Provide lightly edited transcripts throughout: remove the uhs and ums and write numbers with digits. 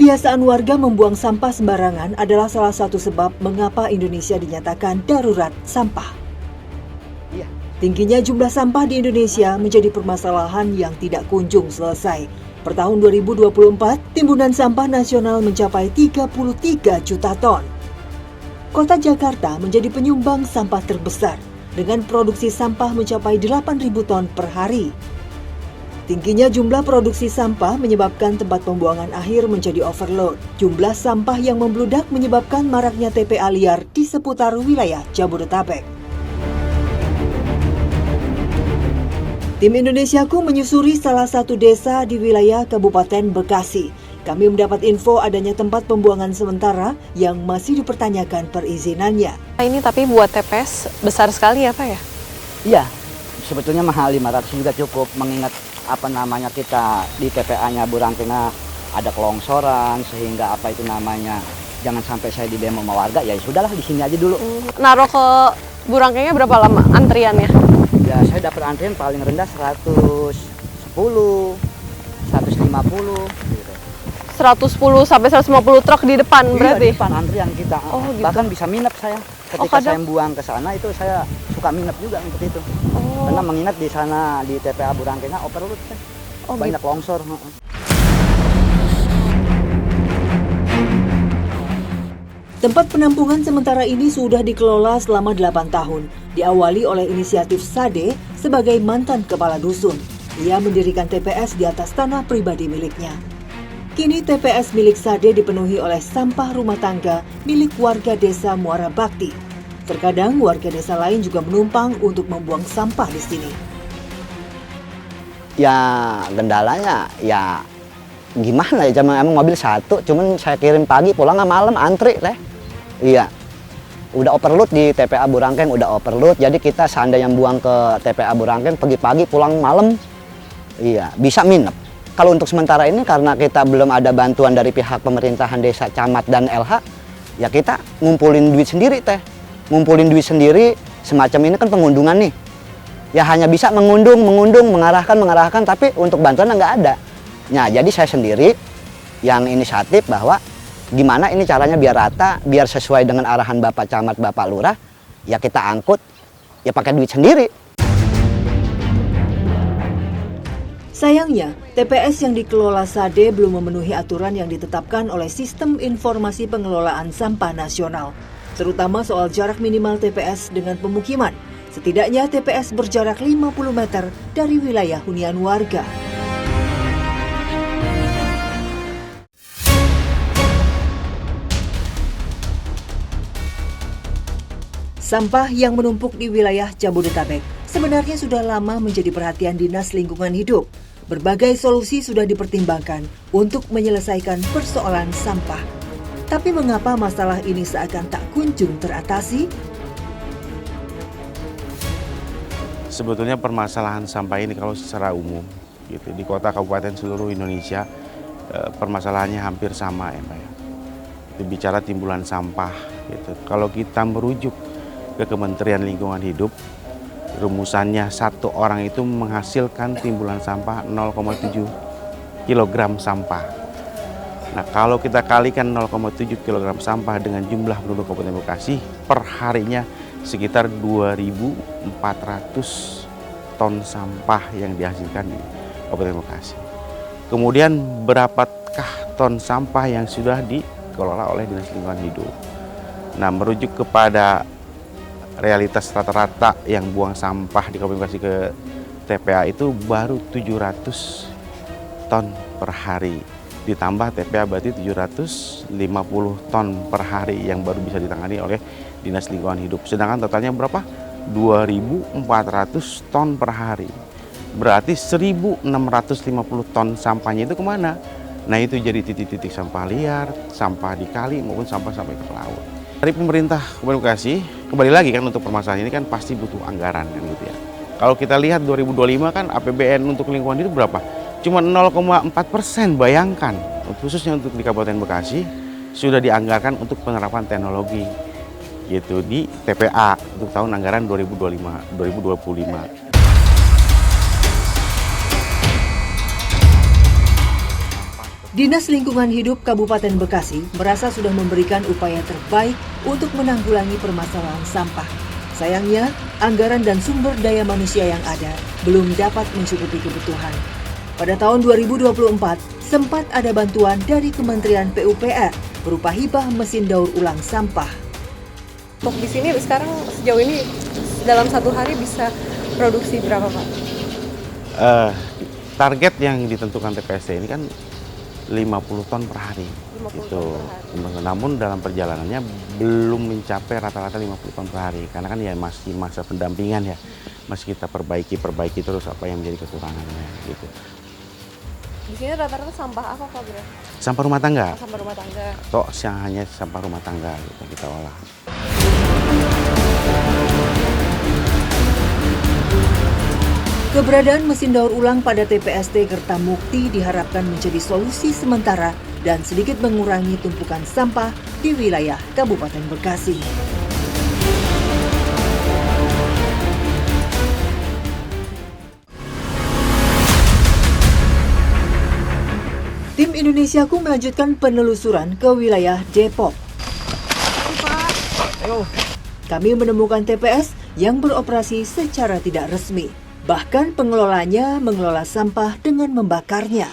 Kebiasaan warga membuang sampah sembarangan adalah salah satu sebab mengapa Indonesia dinyatakan darurat sampah. Tingginya jumlah sampah di Indonesia menjadi permasalahan yang tidak kunjung selesai. Per tahun 2024, timbunan sampah nasional mencapai 33 juta ton. Kota Jakarta menjadi penyumbang sampah terbesar dengan produksi sampah mencapai 8.000 ton per hari. Tingginya jumlah produksi sampah menyebabkan tempat pembuangan akhir menjadi overload. Jumlah sampah yang membludak menyebabkan maraknya TPA liar di seputar wilayah Jabodetabek. Tim Indonesiaku menyusuri salah satu desa di wilayah Kabupaten Bekasi. Kami mendapat info adanya tempat pembuangan sementara yang masih dipertanyakan perizinannya. Ini tapi buat TPS besar sekali ya Pak ya? Iya, sebetulnya mahal 500 juga cukup mengingat kita di TPA-nya Burangkeng ada kelongsoran sehingga jangan sampai saya didemo sama warga, ya sudahlah di sini aja dulu. Naruh ke Burangkengnya berapa lama antriannya? Ya saya dapat antrian paling rendah 110, 150 gitu. 110 sampai 150 truk di depan berarti? Di depan antrian kita. Oh, gitu. Bahkan bisa minap saya. Ketika saya buang ke sana itu saya suka minap juga untuk itu. Karena mengingat di sana di TPA Burangkeng overload kan. Banyak longsor. Tempat penampungan sementara ini sudah dikelola selama 8 tahun. Diawali oleh inisiatif Sade sebagai mantan kepala dusun. Ia mendirikan TPS di atas tanah pribadi miliknya. Kini TPS milik Sade dipenuhi oleh sampah rumah tangga milik warga desa Muara Bakti. Terkadang warga desa lain juga menumpang untuk membuang sampah di sini. Ya kendalanya ya gimana ya, emang mobil satu, cuman saya kirim pagi pulang malam antri lah. Iya, udah overload di TPA Burangkeng, udah overload. Jadi kita seandainya buang ke TPA Burangkeng pagi-pagi pulang malam, iya bisa minep. Kalau untuk sementara ini karena kita belum ada bantuan dari pihak pemerintahan desa, camat, dan LH, ya kita ngumpulin duit sendiri teh. Ngumpulin duit sendiri, semacam ini kan pengundungan nih. Ya hanya bisa mengundung, mengarahkan, tapi untuk bantuan nggak ada. Nah jadi saya sendiri yang inisiatif bahwa gimana ini caranya biar rata, biar sesuai dengan arahan Bapak Camat, Bapak Lurah, ya kita angkut, ya pakai duit sendiri. Sayangnya, TPS yang dikelola Sade belum memenuhi aturan yang ditetapkan oleh Sistem Informasi Pengelolaan Sampah Nasional, terutama soal jarak minimal TPS dengan pemukiman. Setidaknya TPS berjarak 50 meter dari wilayah hunian warga. Sampah yang menumpuk di wilayah Jabodetabek sebenarnya sudah lama menjadi perhatian Dinas Lingkungan Hidup. Berbagai solusi sudah dipertimbangkan untuk menyelesaikan persoalan sampah. Tapi mengapa masalah ini seakan tak kunjung teratasi? Sebetulnya permasalahan sampah ini kalau secara umum gitu, di kota kabupaten seluruh Indonesia permasalahannya hampir sama ya Pak ya. Bicara timbulan sampah gitu. Kalau kita merujuk ke Kementerian Lingkungan Hidup, rumusannya satu orang itu menghasilkan timbulan sampah 0,7 kg sampah. Nah kalau kita kalikan 0,7 kg sampah dengan jumlah penduduk Kabupaten Bekasi, per harinya sekitar 2.400 ton sampah yang dihasilkan di Kabupaten Bekasi. Kemudian berapakah ton sampah yang sudah dikelola oleh Dinas Lingkungan Hidup? Nah merujuk kepada realitas rata-rata yang buang sampah di Kabupaten Bekasi ke TPA itu baru 700 ton per hari. Ditambah TPA berarti 750 ton per hari yang baru bisa ditangani oleh Dinas Lingkungan Hidup. Sedangkan totalnya berapa? 2.400 ton per hari. Berarti 1.650 ton sampahnya itu kemana? Nah itu jadi titik-titik sampah liar, sampah di kali maupun sampah sampai ke laut. Dari pemerintah Kabupaten Bekasi, kembali lagi kan untuk permasalahan ini kan pasti butuh anggaran kan gitu ya. Kalau kita lihat 2025 kan APBN untuk lingkungan hidup berapa? Cuma 0,4%, bayangkan. Khususnya untuk di Kabupaten Bekasi sudah dianggarkan untuk penerapan teknologi gitu di TPA untuk tahun anggaran 2025. Dinas Lingkungan Hidup Kabupaten Bekasi merasa sudah memberikan upaya terbaik untuk menanggulangi permasalahan sampah. Sayangnya, anggaran dan sumber daya manusia yang ada belum dapat mencukupi kebutuhan. Pada tahun 2024, sempat ada bantuan dari Kementerian PUPR berupa hibah mesin daur ulang sampah. Untuk di sini sekarang sejauh ini dalam satu hari bisa produksi berapa, Pak? Target yang ditentukan TPST ini kan 50 ton per hari. 50 Itu. ton per hari. Namun dalam perjalanannya belum mencapai rata-rata 50 ton per hari. Karena kan ya masih masa pendampingan ya. Masih kita perbaiki terus apa yang menjadi kekurangannya gitu. Di sini rata-rata sampah apa, Pak? Sampah rumah tangga. Sampah rumah tangga. Atau yang hanya sampah rumah tangga gitu, kita olah. Keberadaan mesin daur ulang pada TPST Kertamukti diharapkan menjadi solusi sementara dan sedikit mengurangi tumpukan sampah di wilayah Kabupaten Bekasi. Tim Indonesiaku melanjutkan penelusuran ke wilayah Depok. Kami menemukan TPS yang beroperasi secara tidak resmi. Bahkan pengelolanya mengelola sampah dengan membakarnya.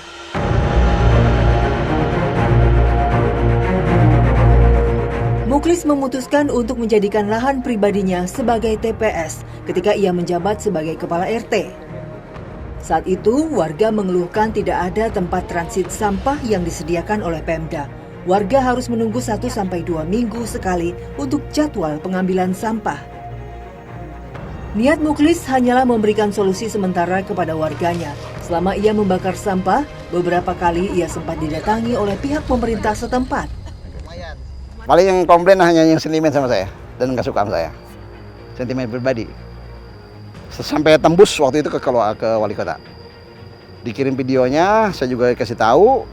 Muklis memutuskan untuk menjadikan lahan pribadinya sebagai TPS ketika ia menjabat sebagai kepala RT. Saat itu, warga mengeluhkan tidak ada tempat transit sampah yang disediakan oleh Pemda. Warga harus menunggu 1-2 minggu sekali untuk jadwal pengambilan sampah. Niat Muklis hanyalah memberikan solusi sementara kepada warganya. Selama ia membakar sampah, beberapa kali ia sempat didatangi oleh pihak pemerintah setempat. Paling yang komplain hanya yang sentimen sama saya dan nggak suka sama saya. Sentimen pribadi. Sampai tembus waktu itu ke wali kota. Dikirim videonya, saya juga kasih tahu.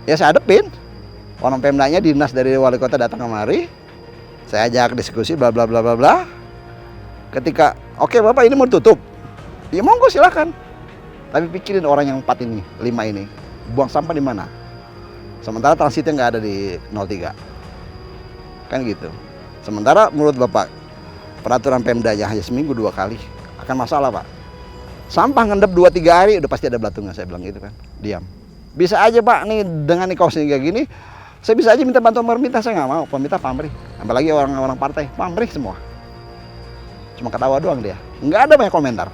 Ya saya hadepin. Orang Pemdanya, dinas dari wali kota datang kemari. Saya ajak diskusi bla bla bla bla bla. Ketika, oke Bapak ini mau tutup, ya monggo silakan. Tapi pikirin orang yang 4 ini, 5 ini, buang sampah di mana? Sementara transitnya nggak ada di 03. Kan gitu. Sementara menurut Bapak, peraturan Pemdanya hanya seminggu 2 kali, akan masalah Pak. Sampah ngendep 2-3 hari, udah pasti ada belatungnya, saya bilang gitu kan. Diam. Bisa aja Pak, nih dengan kaosnya kayak gini, saya bisa aja minta bantuan pemerintah, saya nggak mau. Pemerintah pamrih, apalagi orang-orang partai, pamrih semua. Cuma ketawa doang dia, nggak ada banyak komentar.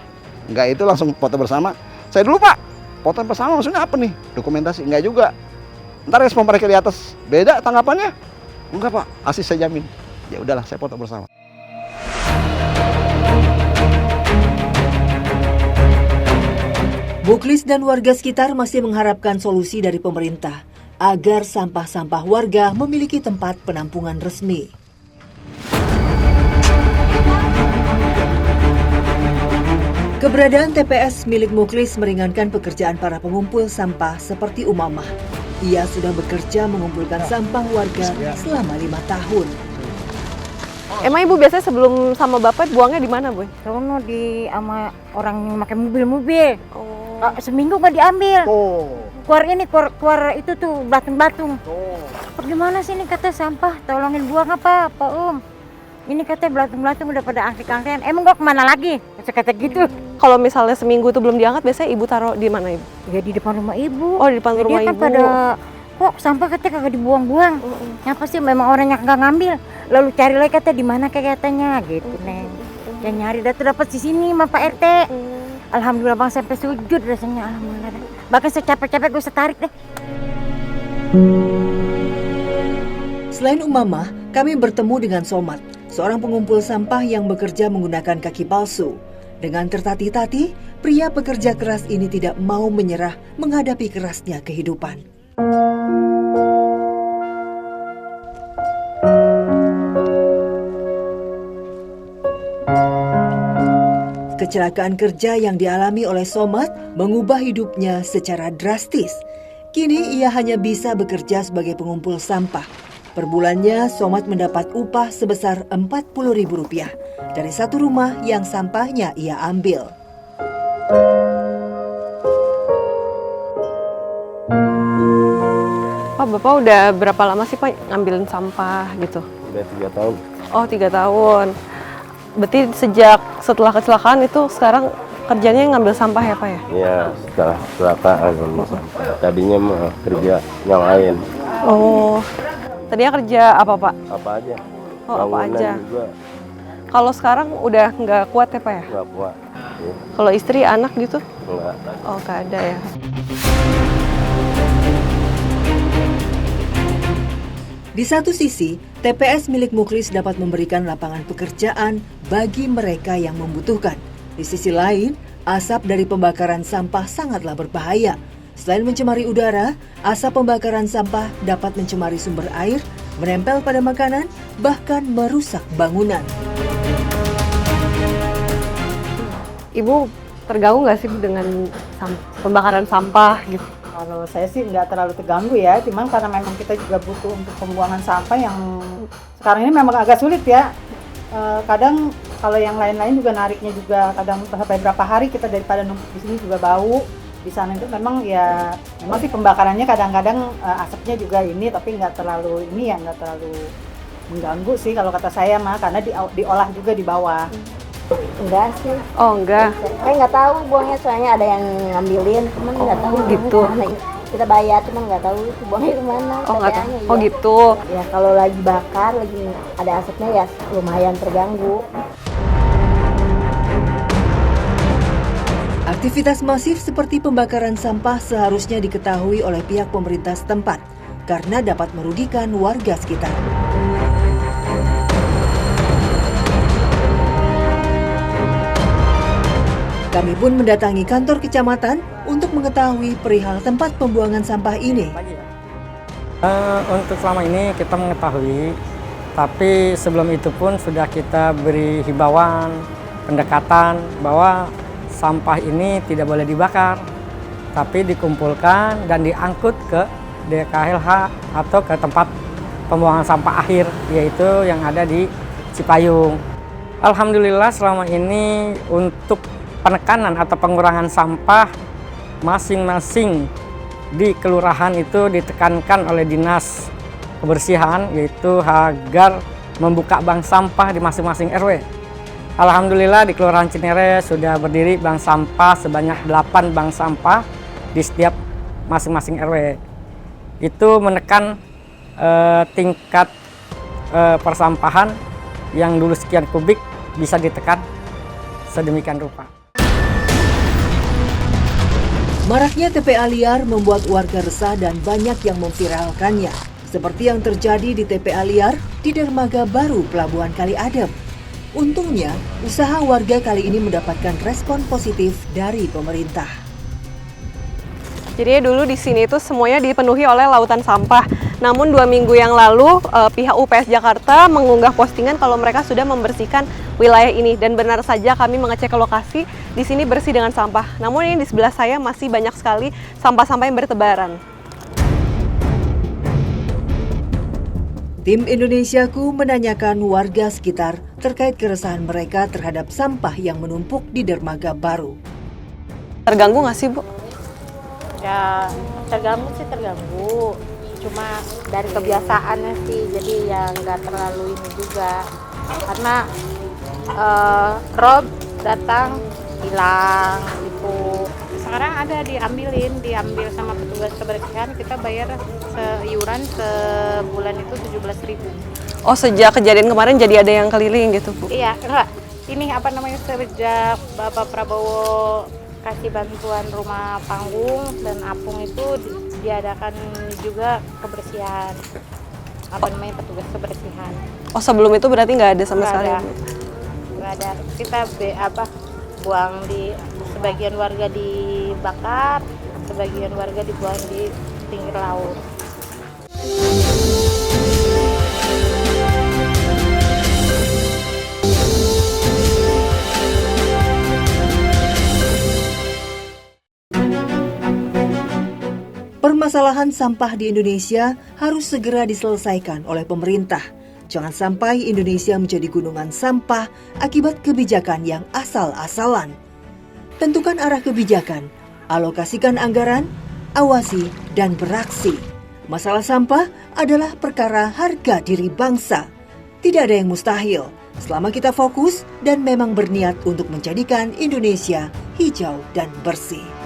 Nggak, itu langsung foto bersama. Saya dulu Pak, foto bersama maksudnya apa nih? Dokumentasi? Nggak juga. Ntar respon mereka di atas, beda tanggapannya. Enggak Pak, asli saya jamin. Ya udahlah, saya foto bersama. Muklis dan warga sekitar masih mengharapkan solusi dari pemerintah agar sampah-sampah warga memiliki tempat penampungan resmi. Keberadaan TPS milik Muklis meringankan pekerjaan para pengumpul sampah seperti Umamah. Ia sudah bekerja mengumpulkan sampah warga selama 5 tahun. Emang Ibu biasanya sebelum sama Bapak buangnya di mana, Bu? Sono di sama orang yang pakai mobil-mobil. Oh. Seminggu nggak diambil. Keluar itu tuh belatung-belatung. Gimana sih ini kata sampah? Tolongin buang apa Om? Ini katanya belatung-belatung udah pada angkrik-angkrikan. Emang gua kemana lagi? Kata gitu. Kalau misalnya seminggu itu belum diangkat, biasanya Ibu taruh di mana, Ibu? Ya di depan rumah Ibu. Oh, di depan rumah Dia kan Ibu. pada kok sampah katanya kagak dibuang-buang. Apa sih memang orang yang kagak ngambil. Lalu cari lagi katanya di mana kayak katanya gitu, Neng. Ya nyari dapat di sini sama Pak RT. Alhamdulillah Bang sampai sujud rasanya, alhamdulillah. Bahkan saya capek-capek gue setarik deh. Selain Umamah, kami bertemu dengan Somat, seorang pengumpul sampah yang bekerja menggunakan kaki palsu. Dengan tertatih-tatih, pria pekerja keras ini tidak mau menyerah menghadapi kerasnya kehidupan. Kecelakaan kerja yang dialami oleh Somat mengubah hidupnya secara drastis. Kini ia hanya bisa bekerja sebagai pengumpul sampah. Per bulannya, Somat mendapat upah sebesar Rp40.000 dari satu rumah yang sampahnya ia ambil. Pak, Bapak udah berapa lama sih Pak ngambilin sampah gitu? Udah 3 tahun. Oh, 3 tahun. Berarti sejak setelah kecelakaan itu sekarang kerjanya ngambil sampah ya Pak ya? Iya, setelah kecelakaan ngambil sampah. Tadinya mah kerja yang lain. Oh, tadinya kerja apa Pak? Apa aja. Oh, apa Bangunan aja. juga Kalau sekarang udah nggak kuat ya Pak ya? nggak kuat. Ya, Kalau istri, anak gitu? nggak. Oh, nggak ada ya. Di satu sisi, TPS milik Muklis dapat memberikan lapangan pekerjaan bagi mereka yang membutuhkan. Di sisi lain, asap dari pembakaran sampah sangatlah berbahaya. Selain mencemari udara, asap pembakaran sampah dapat mencemari sumber air, menempel pada makanan, bahkan merusak bangunan. Ibu terganggu nggak sih dengan pembakaran sampah gitu? Kalau saya sih nggak terlalu terganggu ya, cuman karena memang kita juga butuh untuk pembuangan sampah yang sekarang ini memang agak sulit ya. Kadang kalau yang lain-lain juga nariknya juga kadang sampai berapa hari kita daripada numpuk di sini juga bau. Di sana itu memang ya, memang sih pembakarannya kadang-kadang asapnya juga ini, tapi nggak terlalu ini ya, nggak terlalu mengganggu sih kalau kata saya mah, karena diolah juga di bawah. Enggak sih. Oh, enggak. Saya nggak tahu buangnya, soalnya ada yang ngambilin, cuman nggak tahu gitu. kemana. Kita bayar, cuman nggak tahu itu buangnya kemana. Oh, nggak tahu. TPA-nya, Oh, ya. gitu. Ya kalau lagi bakar, lagi ada asapnya ya lumayan terganggu. Aktivitas masif seperti pembakaran sampah seharusnya diketahui oleh pihak pemerintah setempat karena dapat merugikan warga sekitar. Kami pun mendatangi kantor kecamatan untuk mengetahui perihal tempat pembuangan sampah ini. Untuk selama ini kita mengetahui, tapi sebelum itu pun sudah kita beri himbauan, pendekatan bahwa sampah ini tidak boleh dibakar, tapi dikumpulkan dan diangkut ke DKLH atau ke tempat pembuangan sampah akhir, yaitu yang ada di Cipayung. Alhamdulillah selama ini untuk penekanan atau pengurangan sampah masing-masing di kelurahan itu ditekankan oleh dinas kebersihan, yaitu agar membuka bank sampah di masing-masing RW. Alhamdulillah di Kelurahan Cinere sudah berdiri bank sampah sebanyak 8 bank sampah di setiap masing-masing RW. Itu menekan tingkat persampahan yang dulu sekian kubik bisa ditekan sedemikian rupa. Maraknya TPA liar membuat warga resah dan banyak yang memviralkannya. Seperti yang terjadi di TPA liar di Dermaga Baru Pelabuhan Kali Adem. Untungnya, usaha warga kali ini mendapatkan respon positif dari pemerintah. Jadi dulu di sini itu semuanya dipenuhi oleh lautan sampah. Namun 2 minggu yang lalu pihak UPS Jakarta mengunggah postingan kalau mereka sudah membersihkan wilayah ini, dan benar saja kami mengecek ke lokasi, di sini bersih dengan sampah. Namun ini di sebelah saya masih banyak sekali sampah-sampah yang bertebaran. Tim Indonesiaku menanyakan warga sekitar terkait keresahan mereka terhadap sampah yang menumpuk di Dermaga Baru. Terganggu nggak sih, Bu? Ya terganggu sih terganggu, cuma dari kebiasaannya sih, jadi ya nggak terlalu ini juga, karena Rob datang hilang gitu. Sekarang ada diambil sama petugas kebersihan, kita bayar iuran sebulan itu 17.000. Oh, sejak kejadian kemarin jadi ada yang keliling gitu, Bu? Iya, enggak. Ini apa namanya, sejak Bapak Prabowo kasih bantuan rumah panggung dan apung itu diadakan juga kebersihan, apa namanya, petugas kebersihan. Oh, sebelum itu berarti nggak ada sama sekali? Nggak ada. Kita buang di sebagian warga dibakar, sebagian warga dibuang di pinggir laut. Permasalahan sampah di Indonesia harus segera diselesaikan oleh pemerintah. Jangan sampai Indonesia menjadi gunungan sampah akibat kebijakan yang asal-asalan. Tentukan arah kebijakan, alokasikan anggaran, awasi, dan beraksi. Masalah sampah adalah perkara harga diri bangsa. Tidak ada yang mustahil selama kita fokus dan memang berniat untuk menjadikan Indonesia hijau dan bersih.